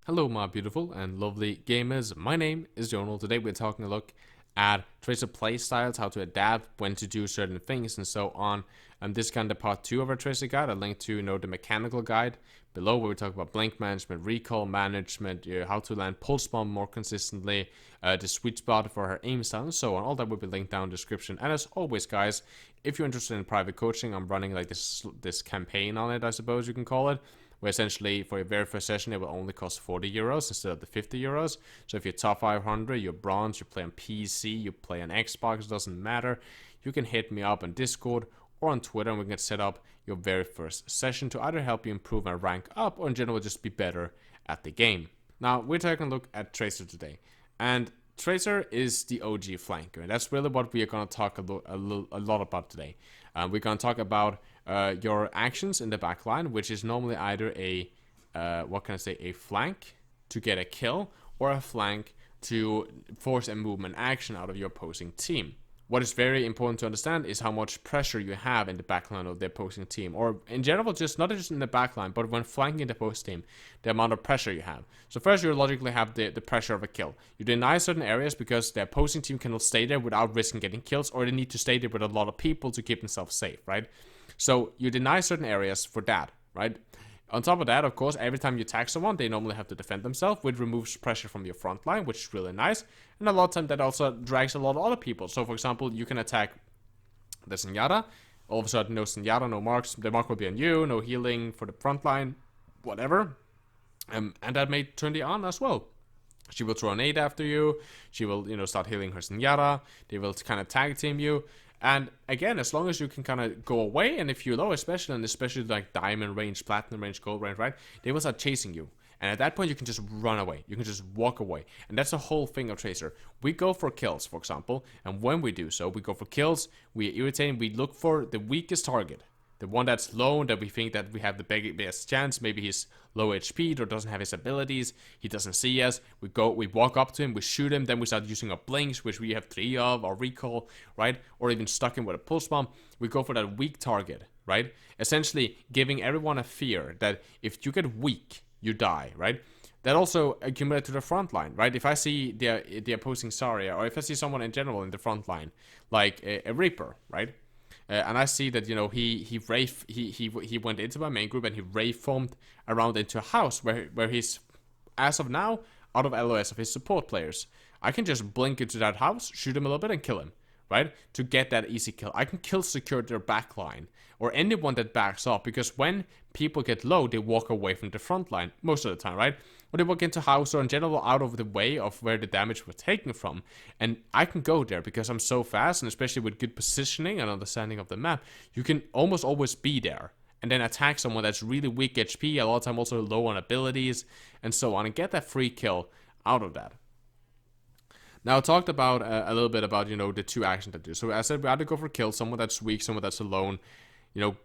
Hello my beautiful and lovely gamers, my name is Jonal. Today we're talking a look at Tracer playstyles, how to adapt, when to do certain things and so on. This is kind of part 2 of our Tracer guide. I'll link to the mechanical guide below where we talk about blink management, recoil management, how to land pulse bomb more consistently, the sweet spot for her aim style and so on. All that will be linked down in the description. And as always guys, if you're interested in private coaching, I'm running like this campaign on it, I suppose you can call it, where essentially for your very first session it will only cost 40 euros instead of the 50 euros. So if you're top 500, you're bronze, you play on PC, you play on Xbox, it doesn't matter, you can hit me up on Discord or on Twitter and we can set up your very first session to either help you improve and rank up or in general just be better at the game. Now we're taking a look at Tracer today, and Tracer is the OG flanker, and that's really what we are going to talk a lot about today. We're going to talk about your actions in the backline, which is normally either a a flank to get a kill or a flank to force a movement action out of your opposing team. What is very important to understand is how much pressure you have in the backline of the opposing team, or in general, just not just in the backline, but when flanking the opposing team, the amount of pressure you have. So first, you logically have the pressure of a kill. You deny certain areas because the opposing team cannot stay there without risking getting kills, or they need to stay there with a lot of people to keep themselves safe, right? So you deny certain areas for that, right? On top of that, of course, every time you attack someone, they normally have to defend themselves, which removes pressure from your front line, which is really nice. And a lot of time that also drags a lot of other people. So, for example, you can attack the Zenyatta. All of a sudden, no Zenyatta, no marks. The mark will be on you, no healing for the front line, whatever. And that may turn the on as well. She will throw an nade after you. She will, start healing her Zenyatta. They will kind of tag team you. And again, as long as you can kind of go away, and if you're low, especially like diamond range, platinum range, gold range, right? They will start chasing you. And at that point, you can just run away. You can just walk away. And that's the whole thing of Tracer. We go for kills, for example. And when we do so, we go for kills. We irritate. We look for the weakest target. The one that's low, that we think that we have the best chance. Maybe he's low HP or doesn't have his abilities. He doesn't see us. We walk up to him, we shoot him, then we start using our blinks, which we have 3 of, or recall, right? Or even stuck him with a pulse bomb. We go for that weak target, right? Essentially giving everyone a fear that if you get weak, you die, right? That also accumulates to the front line, right? If I see the opposing Zarya, or if I see someone in general in the front line, like a Reaper, right? And I see that he went into my main group and he reformed around into a house where he's, as of now, out of LOS of his support players. I can just blink into that house, shoot him a little bit, and kill him, right? To get that easy kill. I can kill secure their backline or anyone that backs off, because when people get low, they walk away from the front line most of the time, right? Or they walk into house or in general out of the way of where the damage was taken from. And I can go there because I'm so fast, and especially with good positioning and understanding of the map, you can almost always be there and then attack someone that's really weak HP, a lot of time also low on abilities and so on, and get that free kill out of that. Now, I talked about a little bit about, the 2 actions that do. So as I said, we either go for kill, someone that's weak, someone that's alone.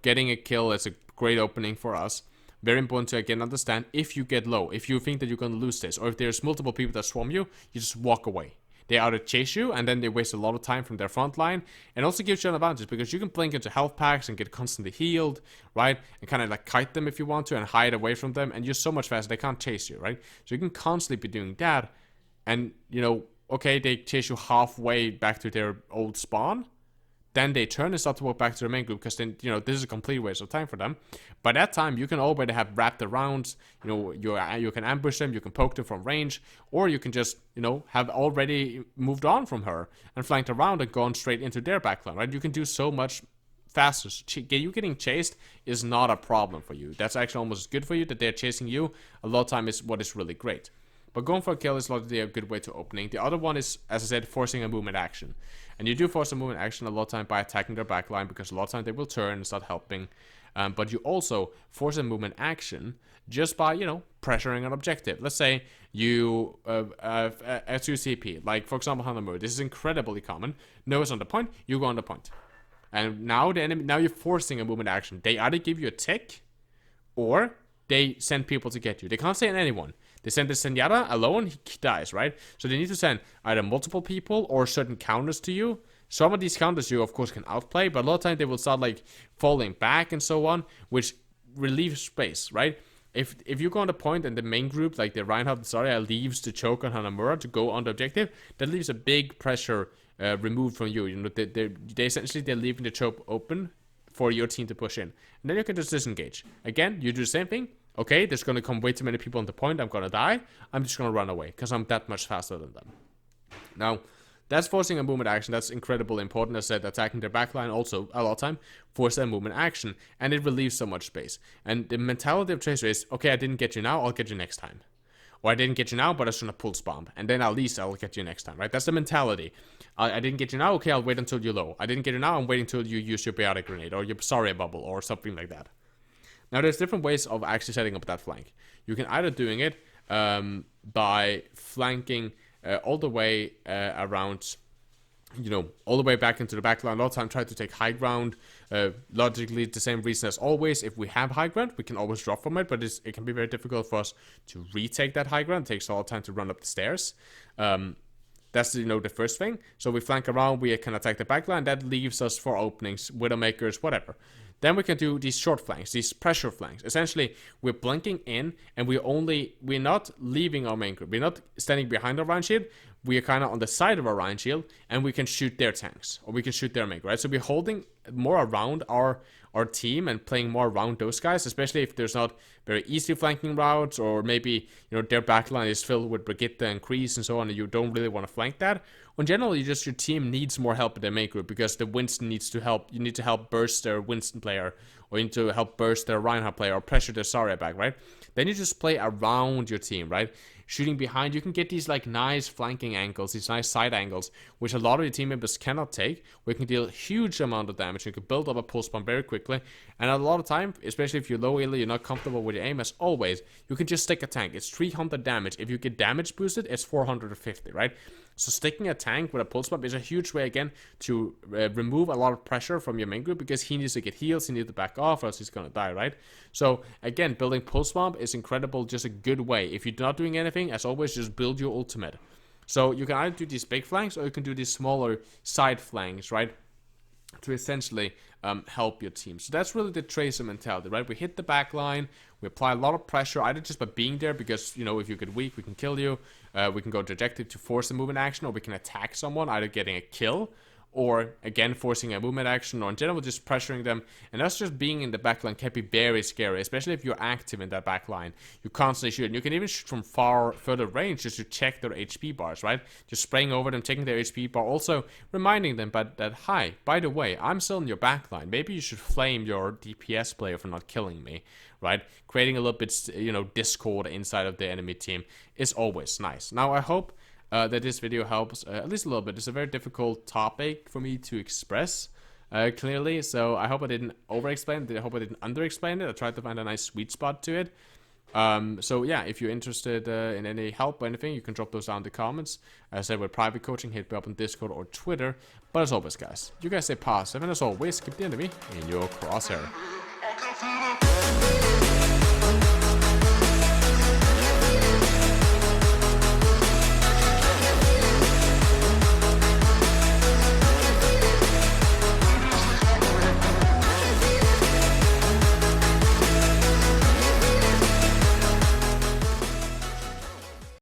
Getting a kill is a great opening for us. Very important to again understand, if you get low, if you think that you're going to lose this, or if there's multiple people that swarm you, you just walk away. They either chase you, and then they waste a lot of time from their front line, and also gives you an advantage because you can blink into health packs and get constantly healed, right? And kind of like kite them if you want to and hide away from them, and you're so much faster they can't chase you, right? So you can constantly be doing that, and okay, they chase you halfway back to their old spawn, then they turn and start to walk back to their main group, because then, this is a complete waste of time for them. By that time, you can already have wrapped around, you can ambush them, you can poke them from range, or you can just, have already moved on from her and flanked around and gone straight into their backline, right? You can do so much faster. You getting chased is not a problem for you. That's actually almost good for you that they're chasing you. A lot of time is what is really great. But going for a kill is logically a good way to opening. The other one is, as I said, forcing a movement action. And you do force a movement action a lot of time by attacking their backline, because a lot of time they will turn and start helping. But you also force a movement action just by, pressuring an objective. Let's say you, as you CP, like for example, Hanamur. This is incredibly common. Noah's on the point, you go on the point. And now you're forcing a movement action. They either give you a tick, or they send people to get you. They can't send anyone. They send the Zenyatta alone, he dies, right? So they need to send either multiple people or certain counters to you. Some of these counters you, of course, can outplay, but a lot of times they will start, like, falling back and so on, which relieves space, right? if you go on the point and the main group, like the Reinhardt and Zarya, leaves to choke on Hanamura to go on the objective, that leaves a big pressure removed from you. You know, they essentially, they're leaving the choke open for your team to push in. And then you can just disengage. Again, you do the same thing. Okay, there's going to come way too many people on the point. I'm going to die. I'm just going to run away because I'm that much faster than them. Now, that's forcing a movement action. That's incredibly important. As I said, attacking their backline also a lot of time forces a movement action, and it relieves so much space. And the mentality of Tracer is, okay, I didn't get you now, I'll get you next time. Or I didn't get you now, but I was gonna pulse bomb, and then at least I'll get you next time, right? That's the mentality. I didn't get you now, okay, I'll wait until you're low. I didn't get you now, I'm waiting until you use your biotic grenade or your Zarya bubble or something like that. Now, there's different ways of actually setting up that flank. You can either doing it by flanking all the way around, you know, all the way back into the backline. A lot of time try to take high ground. Logically, the same reason as always. If we have high ground, we can always drop from it, but it can be very difficult for us to retake that high ground. It takes a lot of time to run up the stairs. That's, you know, the first thing. So we flank around, we can attack the backline. That leaves us for openings, Widowmakers, whatever. Then we can do these short flanks, these pressure flanks. Essentially, we're blinking in, and we're not leaving our main group. We're not standing behind our Rhine shield. We are kind of on the side of our Rhine shield, and we can shoot their tanks, or we can shoot their main group, right? So we're holding more around our team and playing more around those guys, especially if there's not very easy flanking routes, or maybe, you know, their backline is filled with Brigitte and Kreese and so on, and you don't really want to flank that. In general, your team needs more help in their main group because the Winston needs to help. You need to help burst their Winston player, or you need to help burst their Reinhardt player, or pressure their Zarya back, right? Then you just play around your team, right? Shooting behind, you can get these like nice flanking angles, these nice side angles, which a lot of your team members cannot take. We can deal a huge amount of damage. You can build up a pulse bomb very quickly, and a lot of time, especially if you're low elo, you're not comfortable with your aim, as always, you can just stick a tank. It's 300 damage. If you get damage boosted, it's 450, right? So sticking a tank with a pulse bomb is a huge way, again, to remove a lot of pressure from your main group, because he needs to get heals, he needs to back off, or else he's gonna die, right? So again, building pulse bomb is incredible, just a good way. If you're not doing anything, as always, just build your ultimate. So you can either do these big flanks, or you can do these smaller side flanks, right? To essentially help your team. So that's really the Tracer mentality, right? We hit the back line, we apply a lot of pressure, either just by being there, because, you know, if you get weak, we can kill you. We can go directly to force a movement action, or we can attack someone, either getting a kill, or again forcing a movement action, or in general just pressuring them. And that's just being in the backline can be very scary, especially if you're active in that backline. You constantly shoot, and you can even shoot from further range just to check their HP bars, right? Just spraying over them, checking their HP bar, also reminding them that hi, by the way, I'm still in your backline. Maybe you should flame your DPS player for not killing me, right? Creating a little bit, you know, discord inside of the enemy team is always nice. Now, I hope that this video helps at least a little bit. It's a very difficult topic for me to express clearly, so I hope I didn't over-explain it. I hope I didn't under-explain it. I tried to find a nice sweet spot to it. So yeah, if you're interested in any help or anything, you can drop those down in the comments. As I said, with private coaching, hit me up on Discord or Twitter. But as always, guys, you guys stay positive, and as always, keep the enemy in your crosshair.